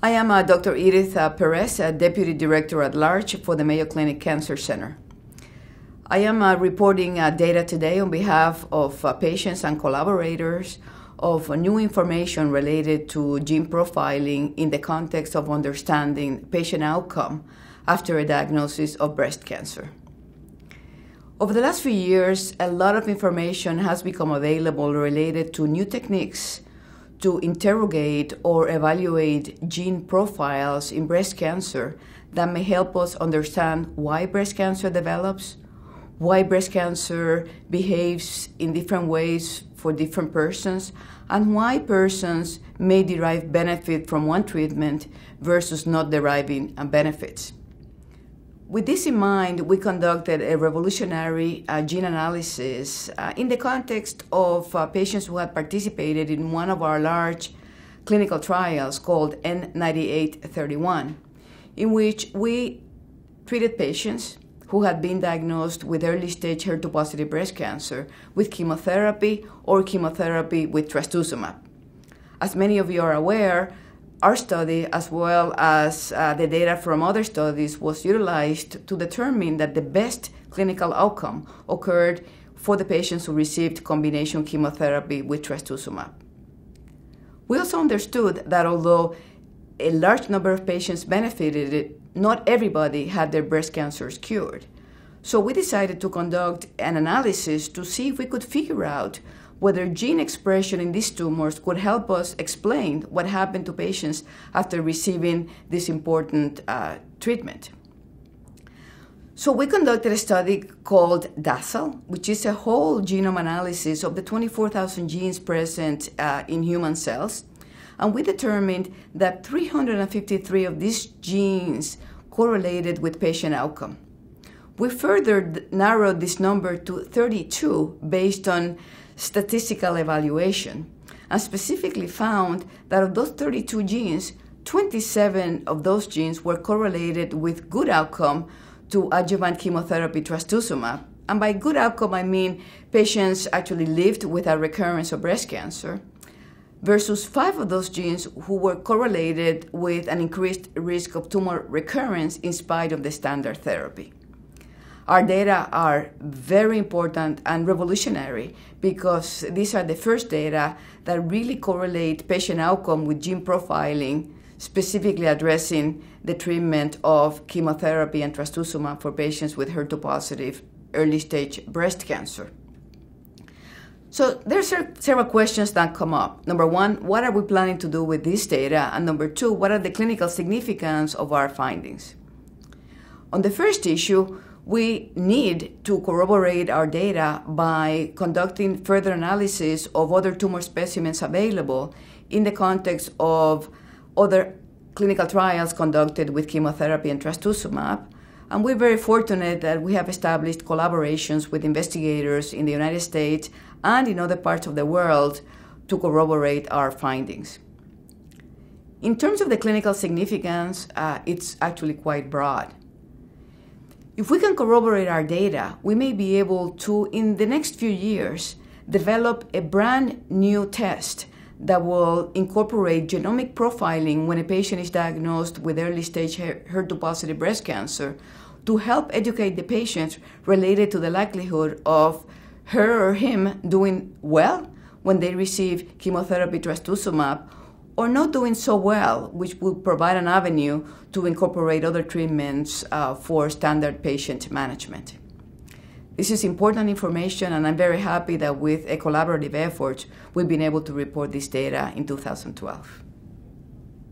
I am Dr. Edith Perez, Deputy Director at Large for the Mayo Clinic Cancer Center. I am reporting data today on behalf of patients and collaborators of new information related to gene profiling in the context of understanding patient outcome after a diagnosis of breast cancer. Over the last few years, a lot of information has become available related to new techniques to interrogate or evaluate gene profiles in breast cancer that may help us understand why breast cancer develops, why breast cancer behaves in different ways for different persons, and why persons may derive benefit from one treatment versus not deriving benefits. With this in mind, we conducted a revolutionary gene analysis in the context of patients who had participated in one of our large clinical trials called N9831, in which we treated patients who had been diagnosed with early-stage HER2-positive breast cancer with chemotherapy or chemotherapy with trastuzumab. As many of you are aware, our study, as well as the data from other studies, was utilized to determine that the best clinical outcome occurred for the patients who received combination chemotherapy with trastuzumab. We also understood that although a large number of patients benefited, not everybody had their breast cancers cured. So we decided to conduct an analysis to see if we could figure out whether gene expression in these tumors could help us explain what happened to patients after receiving this important treatment. So we conducted a study called DASL, which is a whole genome analysis of the 24,000 genes present in human cells. And we determined that 353 of these genes correlated with patient outcome. We further narrowed this number to 32 based on statistical evaluation, and specifically found that of those 32 genes, 27 of those genes were correlated with good outcome to adjuvant chemotherapy trastuzumab. And by good outcome, I mean patients actually lived without recurrence of breast cancer, versus 5 of those genes who were correlated with an increased risk of tumor recurrence in spite of the standard therapy. Our data are very important and revolutionary because these are the first data that really correlate patient outcome with gene profiling, specifically addressing the treatment of chemotherapy and trastuzumab for patients with HER2-positive early-stage breast cancer. So there's several questions that come up. Number one, what are we planning to do with this data? And number two, what are the clinical significance of our findings? On the first issue, we need to corroborate our data by conducting further analysis of other tumor specimens available in the context of other clinical trials conducted with chemotherapy and trastuzumab. And we're very fortunate that we have established collaborations with investigators in the United States and in other parts of the world to corroborate our findings. In terms of the clinical significance, it's actually quite broad. If we can corroborate our data, we may be able to, in the next few years, develop a brand new test that will incorporate genomic profiling when a patient is diagnosed with early-stage HER2-positive breast cancer to help educate the patients related to the likelihood of her or him doing well when they receive chemotherapy trastuzumab, or not doing so well, which will provide an avenue to incorporate other treatments for standard patient management. This is important information, and I'm very happy that with a collaborative effort, we've been able to report this data in 2012.